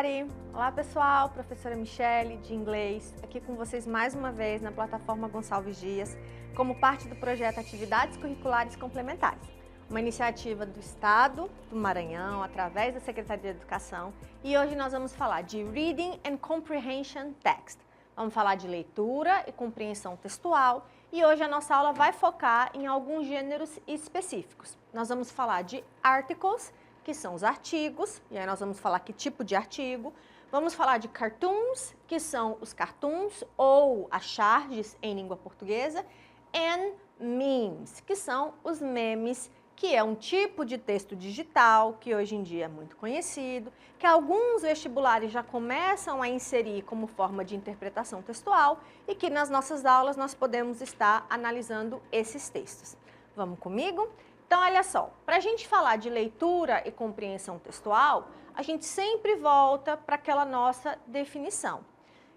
Mari! Olá pessoal, professora Michele de inglês, aqui com vocês mais uma vez na plataforma Gonçalves Dias, como parte do projeto Atividades Curriculares Complementares, uma iniciativa do Estado do Maranhão, através da Secretaria de Educação, e hoje nós vamos falar de Reading and Comprehension Text. Vamos falar de leitura e compreensão textual, e hoje a nossa aula vai focar em alguns gêneros específicos. Nós vamos falar de articles, que são os artigos, e aí nós vamos falar que tipo de artigo. Vamos falar de cartoons, que são os cartoons ou as charges em língua portuguesa, and memes, que são os memes, que é um tipo de texto digital, que hoje em dia é muito conhecido, que alguns vestibulares já começam a inserir como forma de interpretação textual e que nas nossas aulas nós podemos estar analisando esses textos. Vamos comigo? Então, olha só, para a gente falar de leitura e compreensão textual, a gente sempre volta para aquela nossa definição.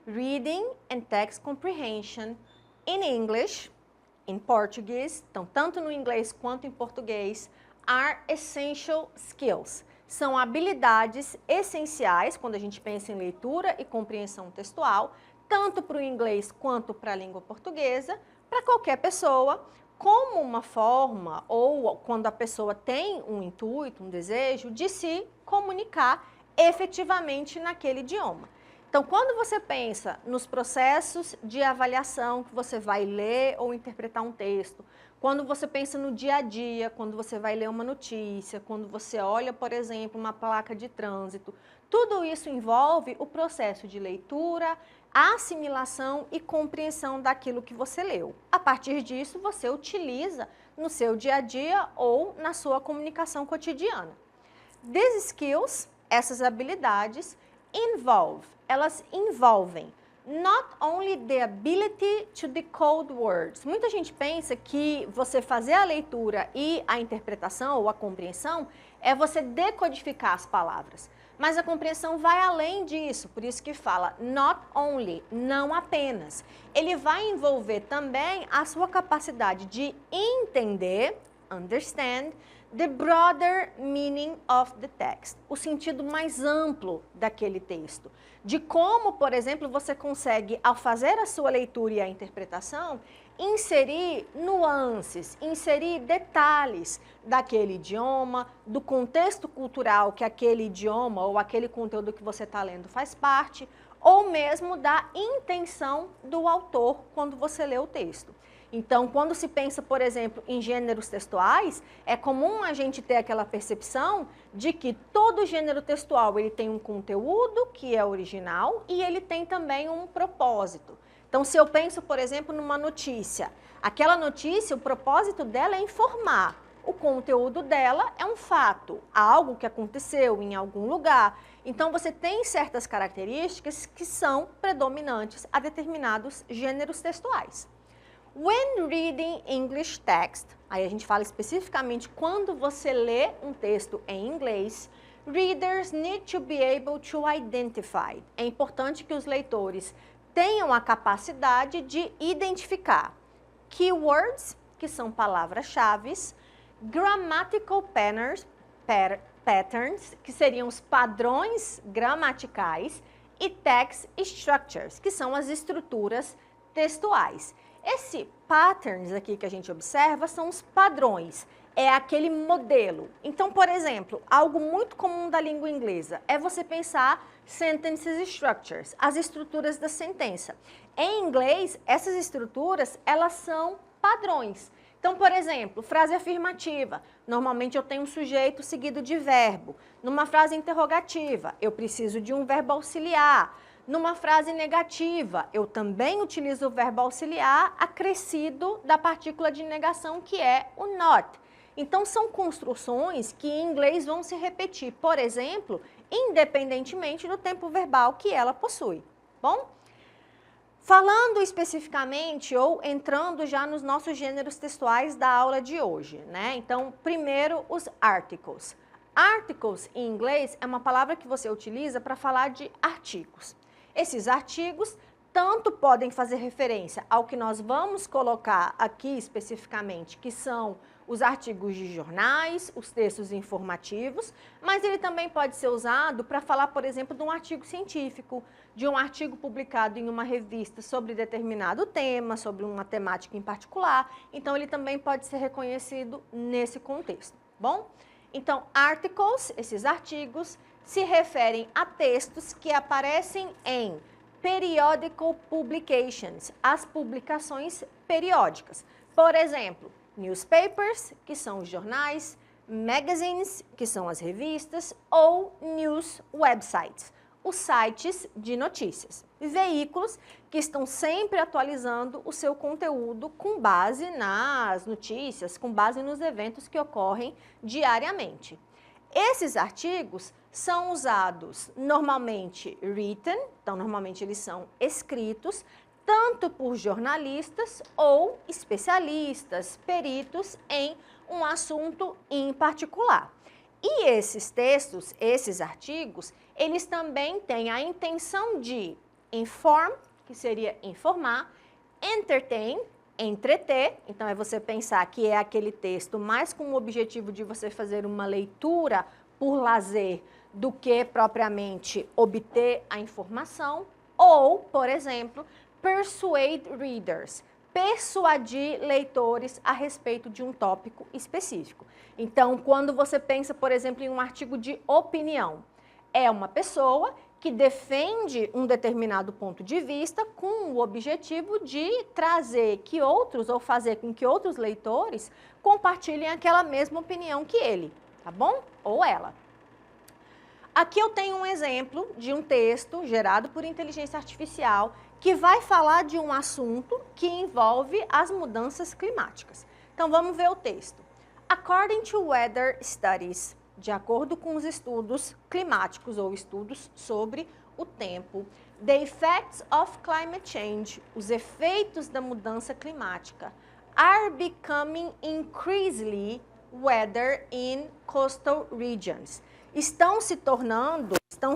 Reading and Text Comprehension in English, em português, então tanto no inglês quanto em português, are essential skills. São habilidades essenciais quando a gente pensa em leitura e compreensão textual, tanto para o inglês quanto para a língua portuguesa, para qualquer pessoa, como uma forma, ou quando a pessoa tem um intuito, um desejo, de se comunicar efetivamente naquele idioma. Então, quando você pensa nos processos de avaliação que você vai ler ou interpretar um texto, quando você pensa no dia a dia, quando você vai ler uma notícia, quando você olha, por exemplo, uma placa de trânsito, tudo isso envolve o processo de leitura, assimilação e compreensão daquilo que você leu. A partir disso, você utiliza no seu dia a dia ou na sua comunicação cotidiana. These skills, essas habilidades, elas envolvem not only the ability to decode words. Muita gente pensa que você fazer a leitura e a interpretação ou a compreensão é você decodificar as palavras. Mas a compreensão vai além disso, por isso que fala not only, não apenas. Ele vai envolver também a sua capacidade de entender, understand, the broader meaning of the text, o sentido mais amplo daquele texto. De como, por exemplo, você consegue, ao fazer a sua leitura e a interpretação, inserir nuances, inserir detalhes daquele idioma, do contexto cultural que aquele idioma ou aquele conteúdo que você está lendo faz parte, ou mesmo da intenção do autor quando você lê o texto. Então, quando se pensa, por exemplo, em gêneros textuais, é comum a gente ter aquela percepção de que todo gênero textual ele tem um conteúdo que é original e ele tem também um propósito. Então, se eu penso, por exemplo, numa notícia, aquela notícia, o propósito dela é informar. O conteúdo dela é um fato, algo que aconteceu em algum lugar. Então, você tem certas características que são predominantes a determinados gêneros textuais. When reading English text, aí a gente fala especificamente quando você lê um texto em inglês, readers need to be able to identify. É importante que os leitores tenham a capacidade de identificar keywords, que são palavras-chave, grammatical patterns, que seriam os padrões gramaticais, e text structures, que são as estruturas textuais. Esse patterns aqui que a gente observa são os padrões, é aquele modelo. Então, por exemplo, algo muito comum da língua inglesa é você pensar sentences structures, as estruturas da sentença. Em inglês, essas estruturas, elas são padrões. Então, por exemplo, frase afirmativa, normalmente eu tenho um sujeito seguido de verbo. Numa frase interrogativa, eu preciso de um verbo auxiliar. Numa frase negativa, eu também utilizo o verbo auxiliar acrescido da partícula de negação, que é o not. Então, são construções que em inglês vão se repetir, por exemplo, independentemente do tempo verbal que ela possui. Bom? Falando especificamente ou entrando já nos nossos gêneros textuais da aula de hoje, né? Então, primeiro, os articles. Articles, em inglês, é uma palavra que você utiliza para falar de artigos. Esses artigos tanto podem fazer referência ao que nós vamos colocar aqui especificamente, que são os artigos de jornais, os textos informativos, mas ele também pode ser usado para falar, por exemplo, de um artigo científico, de um artigo publicado em uma revista sobre determinado tema, sobre uma temática em particular. Então, ele também pode ser reconhecido nesse contexto, bom? Então, articles, esses artigos, se referem a textos que aparecem em periodical publications, as publicações periódicas. Por exemplo, newspapers, que são os jornais, magazines, que são as revistas, ou news websites, os sites de notícias. Veículos que estão sempre atualizando o seu conteúdo com base nas notícias, com base nos eventos que ocorrem diariamente. Esses artigos são usados normalmente written, então normalmente eles são escritos, tanto por jornalistas ou especialistas, peritos em um assunto em particular. E esses textos, esses artigos, eles também têm a intenção de inform, que seria informar, entertain, entreter, então é você pensar que é aquele texto mais com o objetivo de você fazer uma leitura por lazer do que propriamente obter a informação, ou, por exemplo, persuade readers, persuadir leitores a respeito de um tópico específico. Então, quando você pensa, por exemplo, em um artigo de opinião, é uma pessoa que defende um determinado ponto de vista com o objetivo de trazer que outros, ou fazer com que outros leitores compartilhem aquela mesma opinião que ele, tá bom? Ou ela. Aqui eu tenho um exemplo de um texto gerado por inteligência artificial que vai falar de um assunto que envolve as mudanças climáticas. Então, vamos ver o texto. According to weather studies, de acordo com os estudos climáticos ou estudos sobre o tempo, the effects of climate change, os efeitos da mudança climática, are becoming increasingly weather in coastal regions. Estão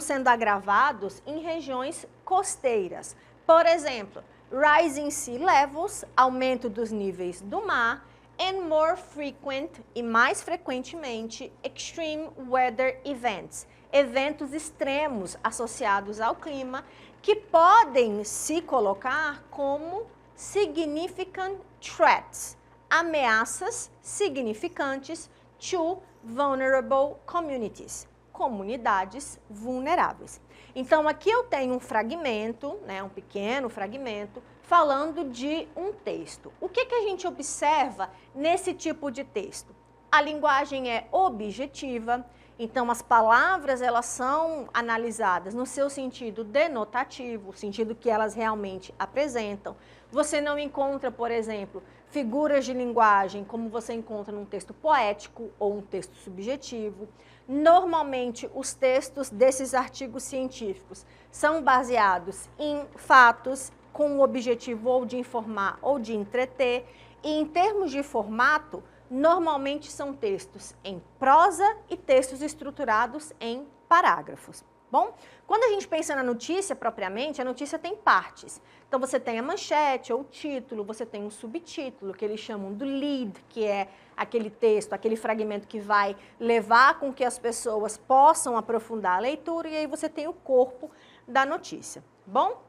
sendo agravados em regiões costeiras. Por exemplo, rising sea levels, aumento dos níveis do mar, and more frequent, e mais frequentemente, extreme weather events, eventos extremos associados ao clima, que podem se colocar como significant threats, ameaças significantes to vulnerable communities, comunidades vulneráveis. Então, aqui eu tenho um fragmento, um pequeno fragmento, falando de um texto. O que a gente observa nesse tipo de texto? A linguagem é objetiva, então as palavras elas são analisadas no seu sentido denotativo, o sentido que elas realmente apresentam. Você não encontra, por exemplo, figuras de linguagem como você encontra num texto poético ou um texto subjetivo. Normalmente, os textos desses artigos científicos são baseados em fatos com o objetivo ou de informar ou de entreter. E em termos de formato, normalmente são textos em prosa e textos estruturados em parágrafos. Bom, quando a gente pensa na notícia propriamente, a notícia tem partes. Então, você tem a manchete ou o título, você tem um subtítulo, que eles chamam do lead, que é aquele texto, aquele fragmento que vai levar com que as pessoas possam aprofundar a leitura, e aí você tem o corpo da notícia. Bom,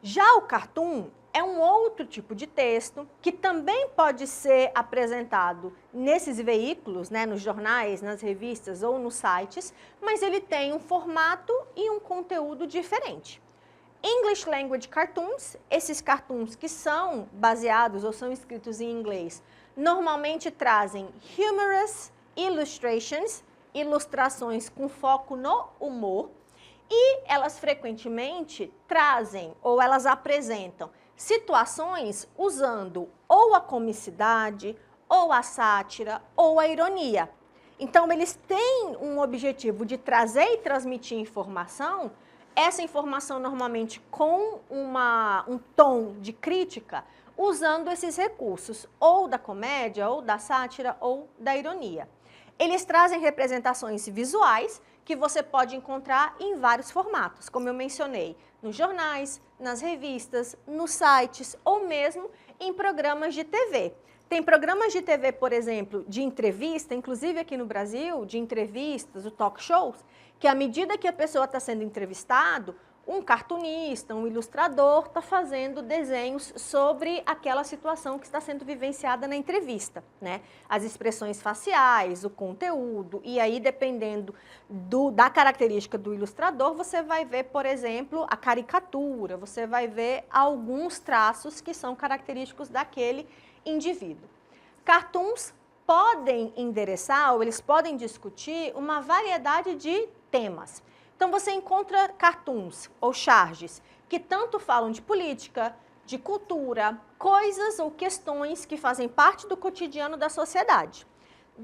já o cartoon é um outro tipo de texto que também pode ser apresentado nesses veículos, nos jornais, nas revistas ou nos sites, mas ele tem um formato e um conteúdo diferente. English Language Cartoons, esses cartoons que são baseados ou são escritos em inglês, normalmente trazem humorous illustrations, ilustrações com foco no humor, e elas frequentemente trazem ou elas apresentam situações usando ou a comicidade, ou a sátira, ou a ironia. Então, eles têm um objetivo de trazer e transmitir informação, essa informação normalmente com um tom de crítica, usando esses recursos, ou da comédia, ou da sátira, ou da ironia. Eles trazem representações visuais que você pode encontrar em vários formatos, como eu mencionei, nos jornais, nas revistas, nos sites ou mesmo em programas de TV. Tem programas de TV, por exemplo, de entrevista, inclusive aqui no Brasil, de entrevistas, o talk shows, que à medida que a pessoa está sendo entrevistado, um cartunista, um ilustrador está fazendo desenhos sobre aquela situação que está sendo vivenciada na entrevista, né? As expressões faciais, o conteúdo, e aí dependendo da característica do ilustrador, você vai ver, por exemplo, a caricatura, você vai ver alguns traços que são característicos daquele indivíduo. Cartoons podem endereçar, ou eles podem discutir uma variedade de temas. Então, você encontra cartoons ou charges que tanto falam de política, de cultura, coisas ou questões que fazem parte do cotidiano da sociedade.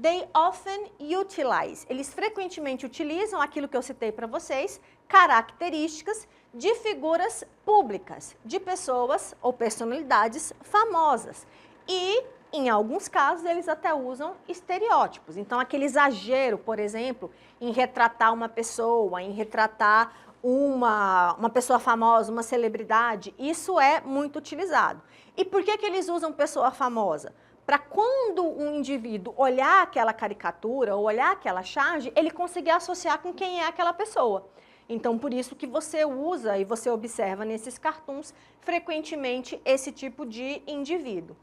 They often utilize, eles frequentemente utilizam aquilo que eu citei para vocês, características de figuras públicas, de pessoas ou personalidades famosas. E, em alguns casos, eles até usam estereótipos. Então, aquele exagero, por exemplo, em retratar uma pessoa, em retratar uma pessoa famosa, uma celebridade, isso é muito utilizado. E por que eles usam pessoa famosa? Para quando um indivíduo olhar aquela caricatura ou olhar aquela charge, ele conseguir associar com quem é aquela pessoa. Então, por isso que você usa e você observa nesses cartoons frequentemente esse tipo de indivíduo.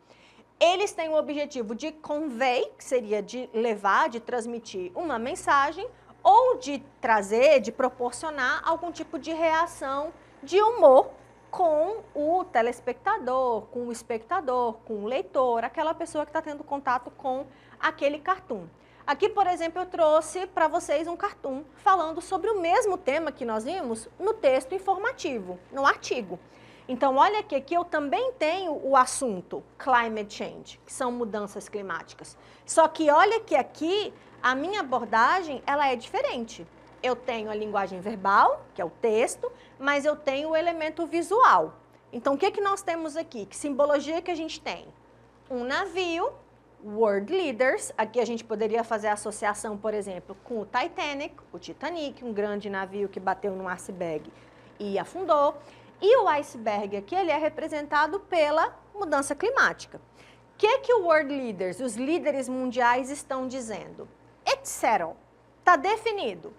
Eles têm o objetivo de convey, que seria de levar, de transmitir uma mensagem, ou de trazer, de proporcionar algum tipo de reação de humor com o telespectador, com o espectador, com o leitor, aquela pessoa que está tendo contato com aquele cartoon. Aqui, por exemplo, eu trouxe para vocês um cartoon falando sobre o mesmo tema que nós vimos no texto informativo, no artigo. Então, olha que aqui eu também tenho o assunto climate change, que são mudanças climáticas. Só que olha que aqui a minha abordagem ela é diferente. Eu tenho a linguagem verbal, que é o texto, mas eu tenho o elemento visual. Então, o que nós temos aqui? Que simbologia que a gente tem? Um navio, world leaders, aqui a gente poderia fazer a associação, por exemplo, com o Titanic, o Titanic, um grande navio que bateu num iceberg e afundou. E o iceberg aqui, ele é representado pela mudança climática. O que o World Leaders, os líderes mundiais, estão dizendo? It's settled. Está definido.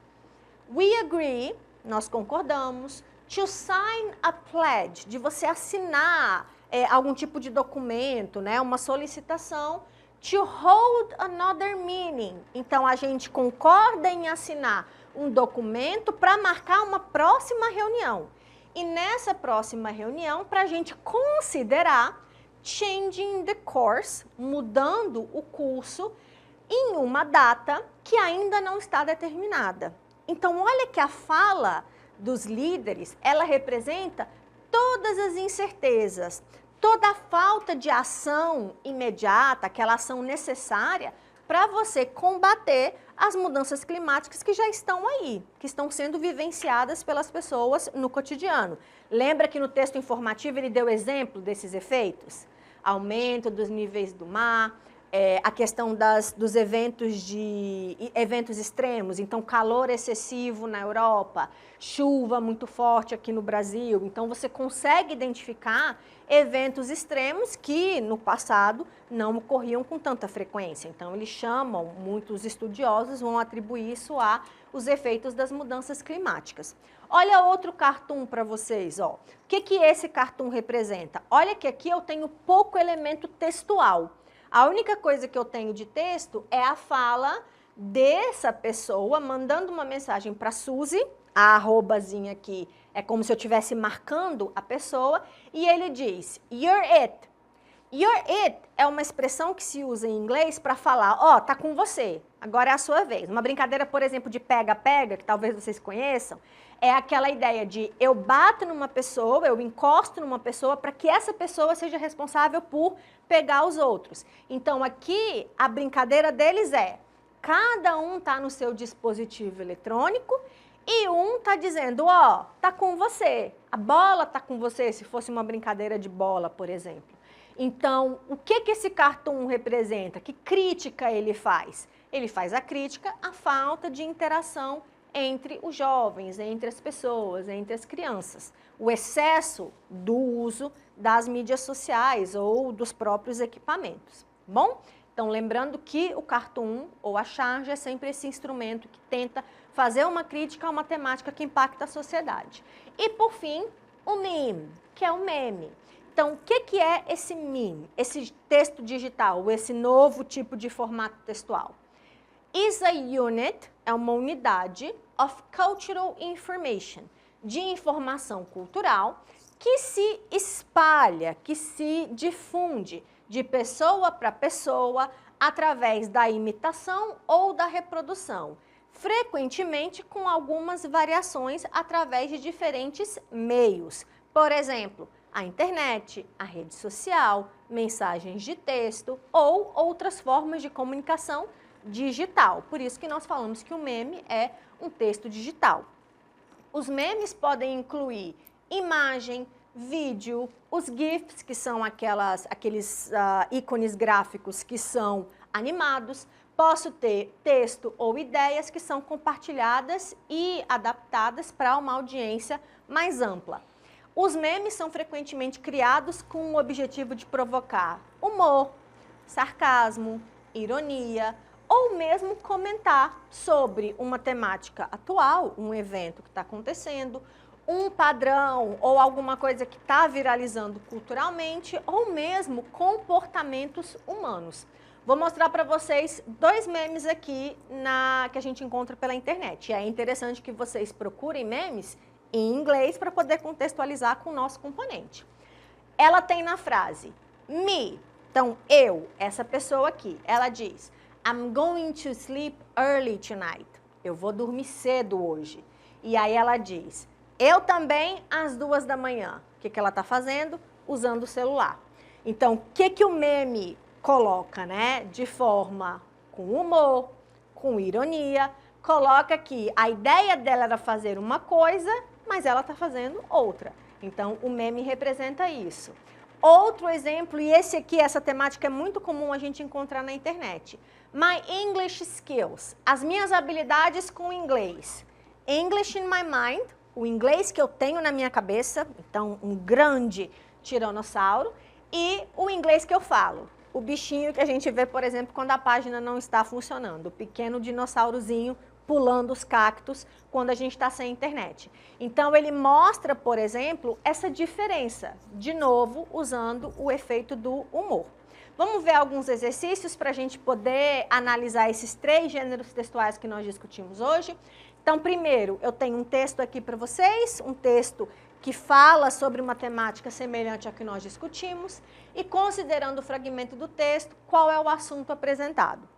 We agree, nós concordamos, to sign a pledge, de você assinar algum tipo de documento, né, uma solicitação, to hold another meeting. Então, a gente concorda em assinar um documento para marcar uma próxima reunião. E nessa próxima reunião, para a gente considerar changing the course, mudando o curso, em uma data que ainda não está determinada. Então, olha que a fala dos líderes, ela representa todas as incertezas, toda a falta de ação imediata, aquela ação necessária para você combater as mudanças climáticas que já estão aí, que estão sendo vivenciadas pelas pessoas no cotidiano. Lembra que no texto informativo ele deu exemplo desses efeitos? Aumento dos níveis do mar, a questão dos eventos extremos, então calor excessivo na Europa, chuva muito forte aqui no Brasil. Então você consegue identificar eventos extremos que no passado não ocorriam com tanta frequência. Então eles chamam, muitos estudiosos vão atribuir isso aos efeitos das mudanças climáticas. Olha outro cartoon para vocês, ó. O que esse cartoon representa? Olha que aqui eu tenho pouco elemento textual. A única coisa que eu tenho de texto é a fala dessa pessoa mandando uma mensagem para Suzy, a arrobazinha aqui é como se eu estivesse marcando a pessoa, e ele diz, you're it. You're it é uma expressão que se usa em inglês para falar, ó, tá com você, agora é a sua vez. Uma brincadeira, por exemplo, de pega-pega, que talvez vocês conheçam, é aquela ideia de eu bato numa pessoa, eu encosto numa pessoa para que essa pessoa seja responsável por pegar os outros. Então, aqui, a brincadeira deles é, cada um está no seu dispositivo eletrônico e um está dizendo, ó, tá com você, a bola tá com você, se fosse uma brincadeira de bola, por exemplo. Então, o que esse cartoon representa? Que crítica ele faz? Ele faz a crítica à falta de interação entre os jovens, entre as pessoas, entre as crianças. O excesso do uso das mídias sociais ou dos próprios equipamentos. Bom, então lembrando que o cartoon ou a charge é sempre esse instrumento que tenta fazer uma crítica a uma temática que impacta a sociedade. E por fim, o meme, que é o meme. Então, o que é esse meme, esse texto digital, esse novo tipo de formato textual? Is a unit, é uma unidade of cultural information, de informação cultural, que se espalha, que se difunde de pessoa para pessoa através da imitação ou da reprodução, frequentemente com algumas variações através de diferentes meios. Por exemplo, a internet, a rede social, mensagens de texto ou outras formas de comunicação digital. Por isso que nós falamos que o meme é um texto digital. Os memes podem incluir imagem, vídeo, os GIFs, que são aqueles ícones gráficos que são animados. Posso ter texto ou ideias que são compartilhadas e adaptadas para uma audiência mais ampla. Os memes são frequentemente criados com o objetivo de provocar humor, sarcasmo, ironia ou mesmo comentar sobre uma temática atual, um evento que está acontecendo, um padrão ou alguma coisa que está viralizando culturalmente ou mesmo comportamentos humanos. Vou mostrar para vocês 2 memes aqui que a gente encontra pela internet. E é interessante que vocês procurem memes em inglês para poder contextualizar com o nosso componente. Ela tem na frase me, então eu, essa pessoa aqui, ela diz I'm going to sleep early tonight. Eu vou dormir cedo hoje. E aí ela diz eu também às 2 da manhã. O que ela está fazendo? Usando o celular. Então, o que o meme coloca, né? De forma com humor, com ironia, coloca que a ideia dela era fazer uma coisa, mas ela está fazendo outra. Então, o meme representa isso. Outro exemplo, e esse aqui, essa temática é muito comum a gente encontrar na internet. My English skills, as minhas habilidades com inglês. English in my mind, o inglês que eu tenho na minha cabeça, então um grande tiranossauro, e o inglês que eu falo. O bichinho que a gente vê, por exemplo, quando a página não está funcionando, o pequeno dinossaurozinho pulando os cactos quando a gente está sem internet. Então, ele mostra, por exemplo, essa diferença, de novo, usando o efeito do humor. Vamos ver alguns exercícios para a gente poder analisar esses 3 gêneros textuais que nós discutimos hoje. Então, primeiro, eu tenho um texto aqui para vocês, um texto que fala sobre uma temática semelhante à que nós discutimos e, considerando o fragmento do texto, qual é o assunto apresentado.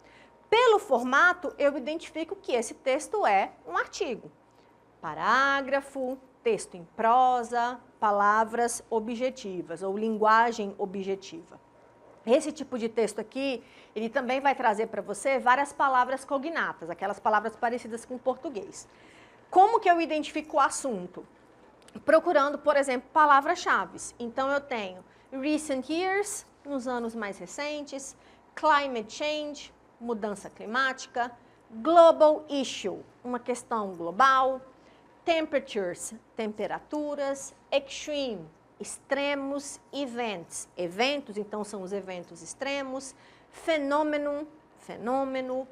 Pelo formato, eu identifico que esse texto é um artigo. Parágrafo, texto em prosa, palavras objetivas ou linguagem objetiva. Esse tipo de texto aqui, ele também vai trazer para você várias palavras cognatas, aquelas palavras parecidas com o português. Como que eu identifico o assunto? Procurando, por exemplo, palavras-chave. Então, eu tenho recent years, nos anos mais recentes, climate change, mudança climática, global issue, uma questão global, temperatures, temperaturas, extreme, extremos, events, eventos, então são os eventos extremos, phenomenon, fenômeno,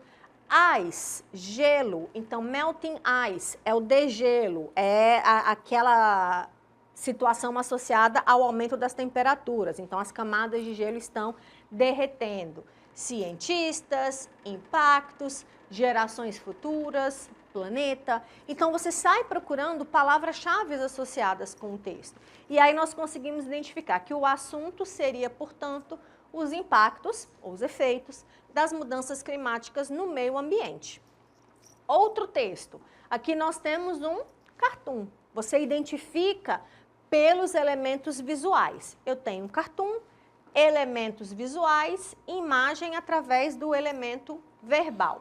ice, gelo, então melting ice é o degelo, é aquela situação associada ao aumento das temperaturas, então as camadas de gelo estão derretendo. Cientistas, impactos, gerações futuras, planeta. Então, você sai procurando palavras-chave associadas com o texto. E aí nós conseguimos identificar que o assunto seria, portanto, os impactos, ou os efeitos, das mudanças climáticas no meio ambiente. Outro texto. Aqui nós temos um cartoon. Você identifica pelos elementos visuais. Eu tenho um cartoon, elementos visuais, imagem através do elemento verbal,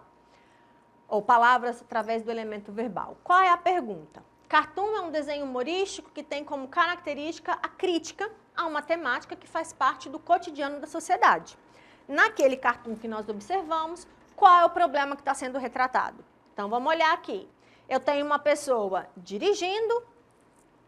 ou palavras através do elemento verbal. Qual é a pergunta? Cartoon é um desenho humorístico que tem como característica a crítica a uma temática que faz parte do cotidiano da sociedade. Naquele cartoon que nós observamos, qual é o problema que está sendo retratado? Então, vamos olhar aqui. Eu tenho uma pessoa dirigindo,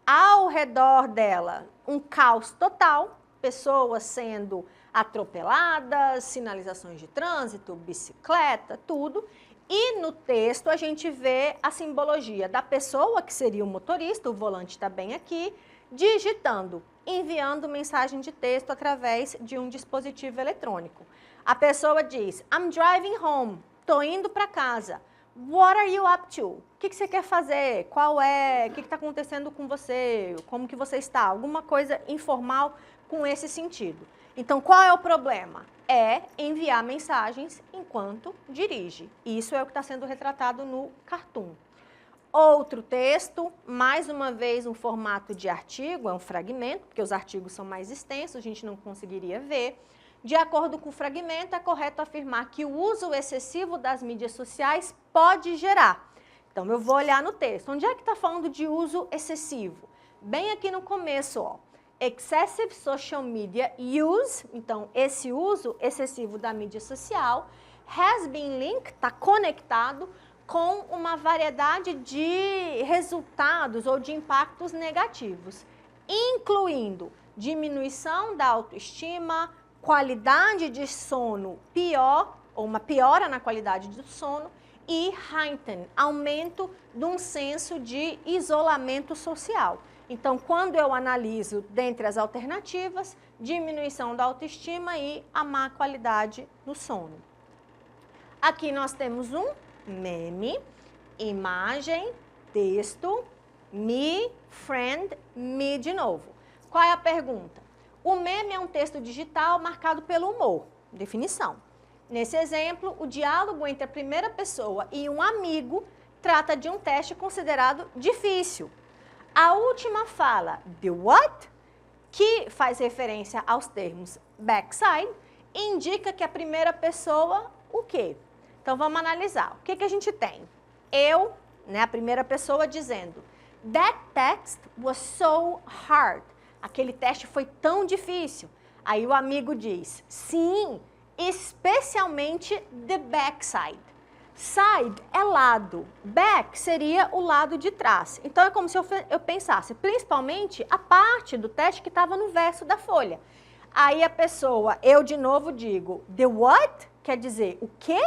ao redor dela um caos total, pessoas sendo atropeladas, sinalizações de trânsito, bicicleta, tudo. E no texto a gente vê a simbologia da pessoa, que seria o motorista, o volante está bem aqui, digitando, enviando mensagem de texto através de um dispositivo eletrônico. A pessoa diz, I'm driving home, estou indo para casa. What are you up to? O que você quer fazer? Qual é? O que está acontecendo com você? Como que você está? Alguma coisa informal com esse sentido. Então, qual é o problema? É enviar mensagens enquanto dirige. Isso é o que está sendo retratado no cartoon. Outro texto, mais uma vez um formato de artigo, é um fragmento, porque os artigos são mais extensos, a gente não conseguiria ver. De acordo com o fragmento, é correto afirmar que o uso excessivo das mídias sociais pode gerar. Então, eu vou olhar no texto. Onde é que está falando de uso excessivo? Bem aqui no começo, ó. Excessive social media use, então, esse uso excessivo da mídia social, has been linked, está conectado com uma variedade de resultados ou de impactos negativos, incluindo diminuição da autoestima, qualidade de sono pior, ou uma piora na qualidade do sono, e heighten, aumento de um senso de isolamento social. Então, quando eu analiso dentre as alternativas, diminuição da autoestima e a má qualidade do sono. Aqui nós temos um meme, imagem, texto, me, friend, me de novo. Qual é a pergunta? O meme é um texto digital marcado pelo humor. Definição. Nesse exemplo, o diálogo entre a primeira pessoa e um amigo trata de um teste considerado difícil. A última fala, the what, que faz referência aos termos backside, indica que a primeira pessoa, o quê? Então, vamos analisar. O que a gente tem? Eu, né, a primeira pessoa dizendo, that text was so hard. Aquele teste foi tão difícil. Aí o amigo diz, sim, especialmente the backside. Side é lado, back seria o lado de trás. Então é como se eu pensasse, principalmente a parte do teste que estava no verso da folha. Aí a pessoa, eu de novo digo, the what? Quer dizer, o quê?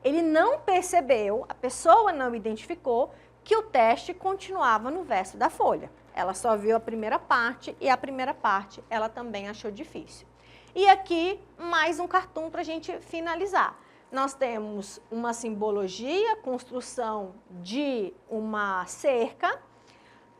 Ele não percebeu, a pessoa não identificou que o teste continuava no verso da folha. Ela só viu a primeira parte e a primeira parte ela também achou difícil. E aqui, mais um cartoon para a gente finalizar. Nós temos uma simbologia, construção de uma cerca.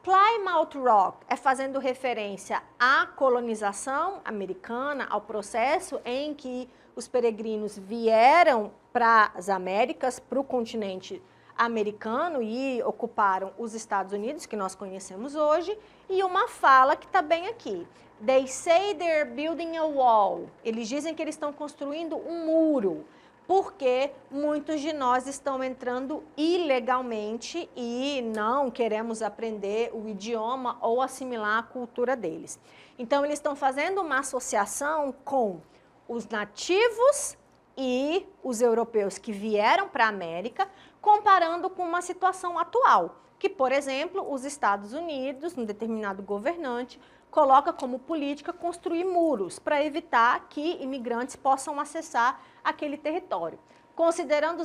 Plymouth Rock é fazendo referência à colonização americana, ao processo em que os peregrinos vieram para as Américas, para o continente americano e ocuparam os Estados Unidos, que nós conhecemos hoje, e uma fala que está bem aqui. They say they're building a wall. Eles dizem que eles estão construindo um muro, porque muitos de nós estão entrando ilegalmente e não queremos aprender o idioma ou assimilar a cultura deles. Então, eles estão fazendo uma associação com os nativos e os europeus que vieram para a América, comparando com uma situação atual, que, por exemplo, os Estados Unidos, um determinado governante, coloca como política construir muros para evitar que imigrantes possam acessar aquele território. Considerando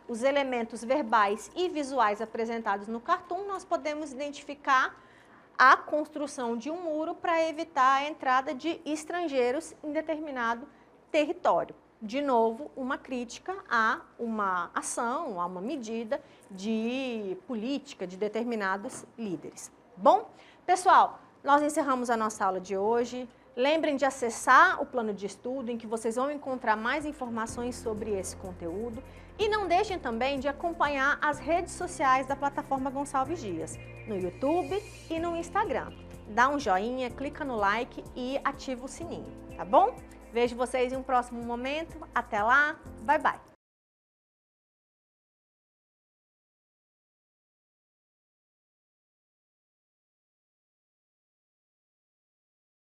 os elementos verbais e visuais apresentados no cartoon, nós podemos identificar a construção de um muro para evitar a entrada de estrangeiros em determinado território. De novo, uma crítica a uma ação, a uma medida de política de determinados líderes. Bom, pessoal, nós encerramos a nossa aula de hoje. Lembrem de acessar o plano de estudo, em que vocês vão encontrar mais informações sobre esse conteúdo. E não deixem também de acompanhar as redes sociais da plataforma Gonçalves Dias, no YouTube e no Instagram. Dá um joinha, clica no like e ativa o sininho, tá bom? Vejo vocês em um próximo momento. Até lá, bye bye!